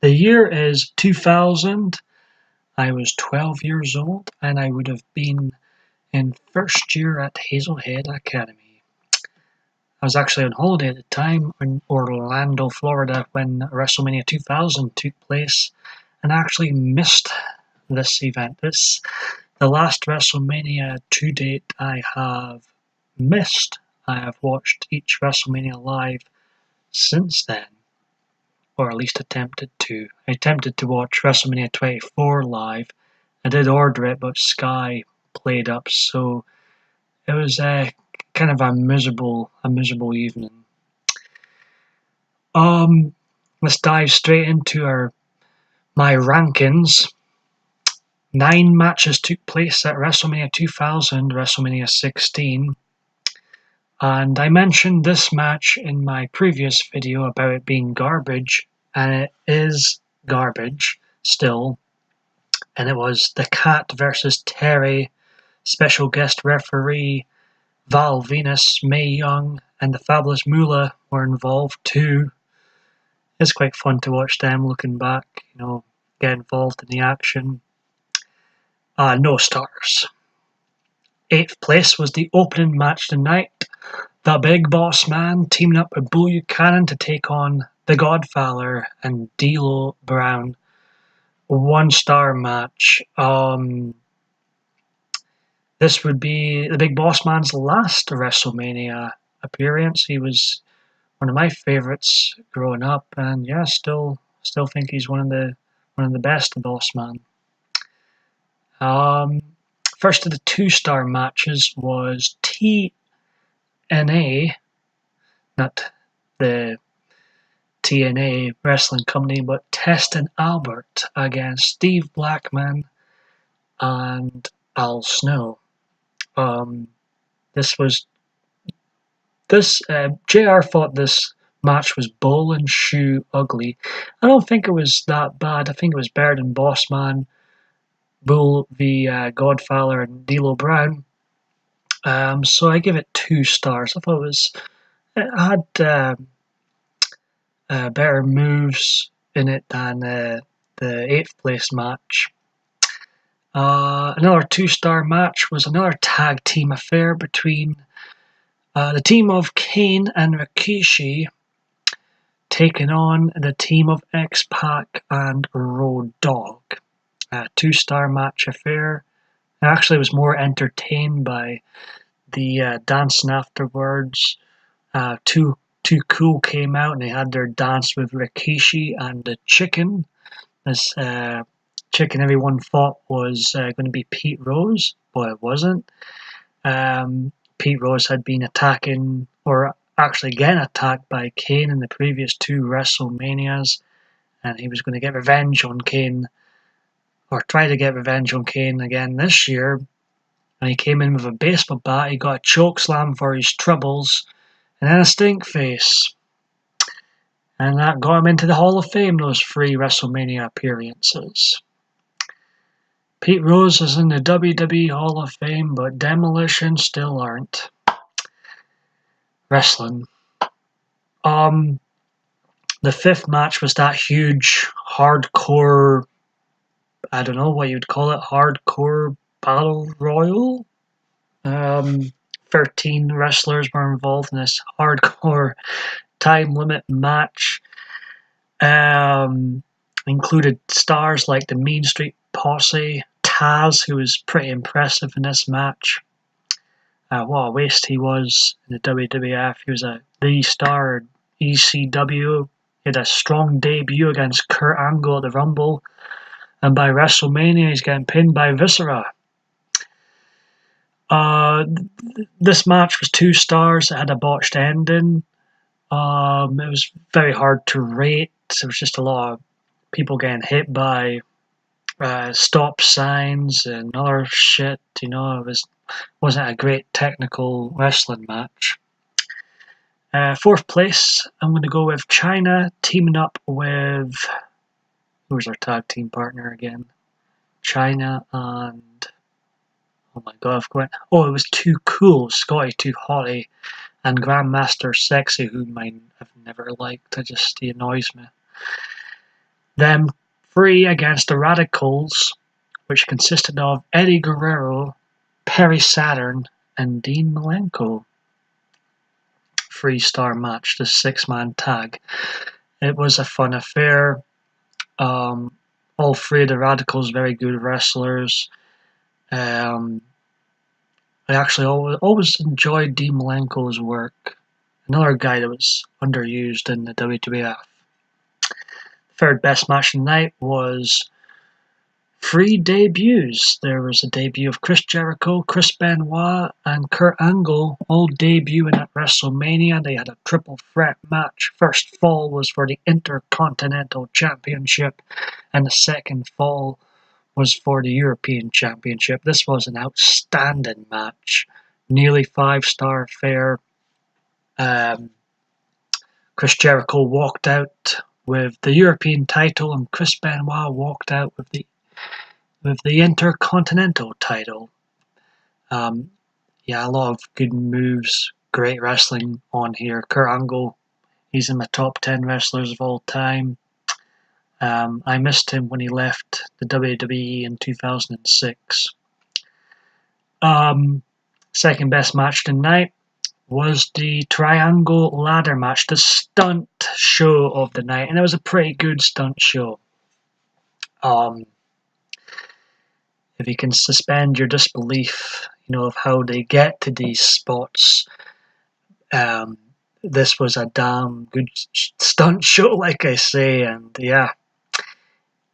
The year is 2000. I was 12 years old and I would have been in first year at Hazelhead Academy. I was actually on holiday at the time in Orlando, Florida when WrestleMania 2000 took place and I actually missed this event. This the last WrestleMania to date I have missed. I have watched each WrestleMania live since then, or at least attempted to. I attempted to watch WrestleMania 24 live. I did order it, but Sky played up, so it was kind of a miserable evening. Let's dive straight into my rankings. 9 matches took place at WrestleMania 2000, WrestleMania 16. And I mentioned this match in my previous video about it being garbage, and it is garbage still. And it was the Cat versus Terry, special guest referee Val Venus, Mae Young, and the Fabulous Moolah were involved too. It's quite fun to watch them looking back, get involved in the action. No stars. 8th place was the opening match tonight. The Big Bossman teaming up with Bull Buchanan to take on The Godfather and D'Lo Brown. 1-star match. This would be the Big Bossman's last WrestleMania appearance. He was one of my favorites growing up, and yeah, still think he's one of the best, the Bossman. First of the 2-star matches was TNA, not the TNA wrestling company, but Test and Albert against Steve Blackman and Al Snow. JR thought this match was bull and shoe ugly. I don't think it was that bad. I think it was better than Bossman, Bull v Godfather, and D'Lo Brown. So I give it 2 stars. I thought it had better moves in it than the 8th place match. Another 2-star match was another tag team affair between the team of Kane and Rikishi taking on the team of X-Pac and Road Dogg. 2-star match affair. I actually was more entertained by the dancing afterwards. Too Cool came out and they had their dance with Rikishi and the Chicken. This Chicken everyone thought was going to be Pete Rose, but it wasn't. Pete Rose had been attacking, or actually getting attacked by Kane in the previous 2 WrestleManias, and he was going to get revenge on Kane, or try to get revenge on Kane again this year. And he came in with a baseball bat, he got a choke slam for his troubles, and then a stink face. And that got him into the Hall of Fame, those 3 WrestleMania appearances. Pete Rose is in the WWE Hall of Fame, but Demolition still aren't. Wrestling. The 5th match was that huge, hardcore, I don't know what you'd call it, hardcore battle royal. 13 wrestlers were involved in this hardcore time limit match. Included stars like the Mean Street Posse, Taz, who was pretty impressive in this match. What a waste he was in the WWF. He was the star in ECW. He had a strong debut against Kurt Angle at the Rumble. And by WrestleMania, he's getting pinned by Viscera. This match was 2 stars. It had a botched ending. It was very hard to rate. There was just a lot of people getting hit by stop signs and other shit. It wasn't a great technical wrestling match. 4th place, I'm going to go with China teaming up with, who was our tag team partner again? China and, oh my god, it was Too Cool, Scotty Too Hotty, and Grandmaster Sexy, whom I've never liked. He annoys me. them three against the Radicals, which consisted of Eddie Guerrero, Perry Saturn, and Dean Malenko. 3-star match, the 6-man tag. It was a fun affair. All three of the Radicals, very good wrestlers. I actually always enjoyed Dean Malenko's work. Another guy that was underused in the WWF. Third best match of the night was 3 debuts. There was a debut of Chris Jericho, Chris Benoit, and Kurt Angle, all debuting at WrestleMania. They had a triple threat match. First fall was for the Intercontinental Championship, and the second fall was for the European Championship. This was an outstanding match. Nearly 5-star affair. Chris Jericho walked out with the European title, and Chris Benoit walked out with the Intercontinental title. A lot of good moves, great wrestling on here. Kurt Angle, he's in my top 10 wrestlers of all time. I missed him when he left the WWE in 2006. Second best match tonight was the Triangle Ladder match, the stunt show of the night, and it was a pretty good stunt show. If you can suspend your disbelief, of how they get to these spots, this was a damn good stunt show, like I say, and yeah.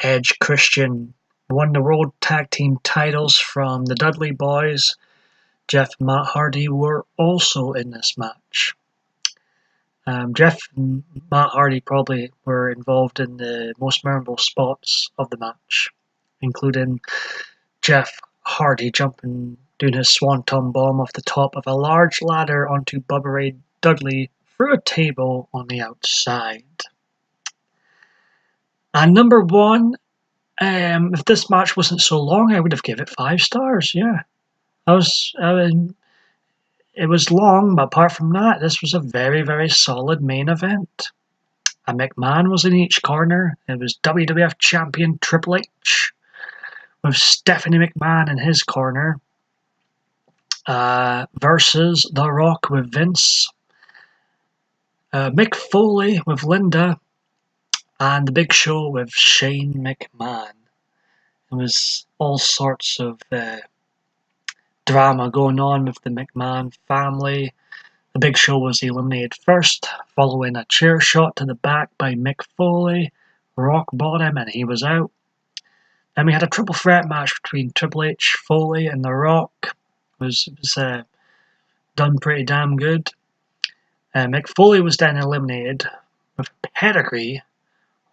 Edge Christian won the World Tag Team titles from the Dudley Boys. Jeff and Matt Hardy were also in this match. Jeff and Matt Hardy probably were involved in the most memorable spots of the match, including Jeff Hardy doing his swanton bomb off the top of a large ladder onto Bubba Ray Dudley through a table on the outside. And number one, if this match wasn't so long, I would have given it 5 stars. Yeah, it was long, but apart from that, this was a very, very solid main event. A McMahon was in each corner. It was WWF Champion Triple H with Stephanie McMahon in his corner versus The Rock with Vince, Mick Foley with Linda, and The Big Show with Shane McMahon. It was all sorts of drama going on with the McMahon family. The Big Show was eliminated first, following a chair shot to the back by Mick Foley. Rock bought him and he was out. Then we had a triple threat match between Triple H, Foley, and The Rock. It was done pretty damn good. Mick Foley was then eliminated with a pedigree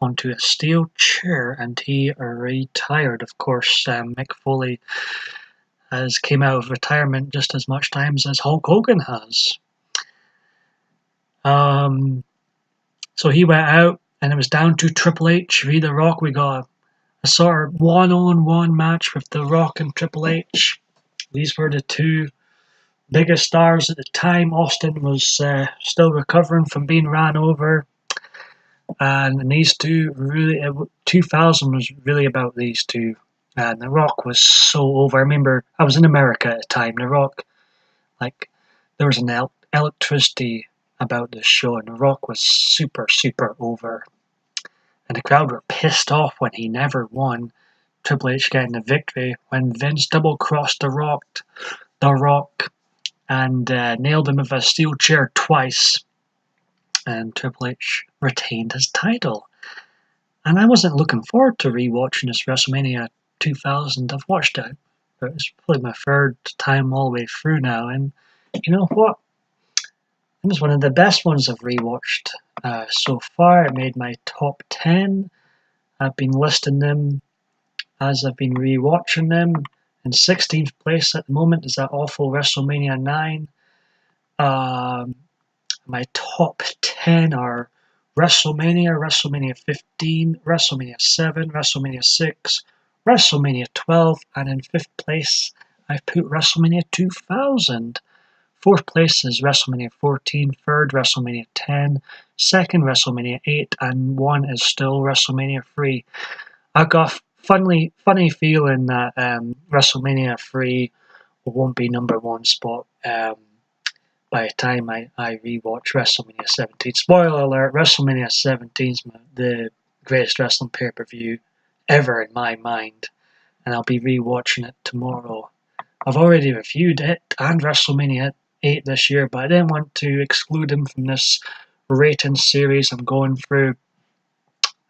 onto a steel chair, and he retired. Of course, Mick Foley has came out of retirement just as much times as Hulk Hogan has. So he went out, and it was down to Triple H v The Rock. We got a sort of one-on-one match with The Rock and Triple H. These were the two biggest stars at the time. Austin was still recovering from being ran over. And these two really, 2000 was really about these two. And The Rock was so over. I remember I was in America at the time. The Rock, there was an electricity about this show, and The Rock was super, super over. And the crowd were pissed off when he never won. Triple H getting the victory when Vince double-crossed The Rock, and nailed him with a steel chair twice. And Triple H retained his title. And I wasn't looking forward to rewatching this WrestleMania 2000. I've watched it, but it's probably my third time all the way through now. And you know what? It was one of the best ones I've rewatched so far. It made my top 10. I've been listing them as I've been rewatching them. In 16th place at the moment is that awful WrestleMania 9. My top 10 are WrestleMania 15, WrestleMania 7, WrestleMania 6, WrestleMania 12, and in 5th place I've put WrestleMania 2000. Fourth place is WrestleMania 14, third WrestleMania 10, second WrestleMania 8, and one is still WrestleMania 3. I've got a funny feeling that WrestleMania 3 won't be number one spot by the time I rewatch WrestleMania 17. Spoiler alert, WrestleMania 17 is the greatest wrestling pay-per-view ever in my mind, and I'll be rewatching it tomorrow. I've already reviewed it and WrestleMania 8 this year, but I didn't want to exclude them from this rating series I'm going through,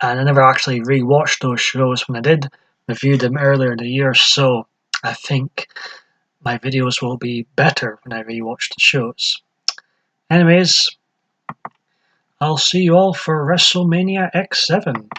and I never actually rewatched those shows when I did review them earlier in the year, so I think my videos will be better when I rewatch the shows. Anyways, I'll see you all for WrestleMania X7.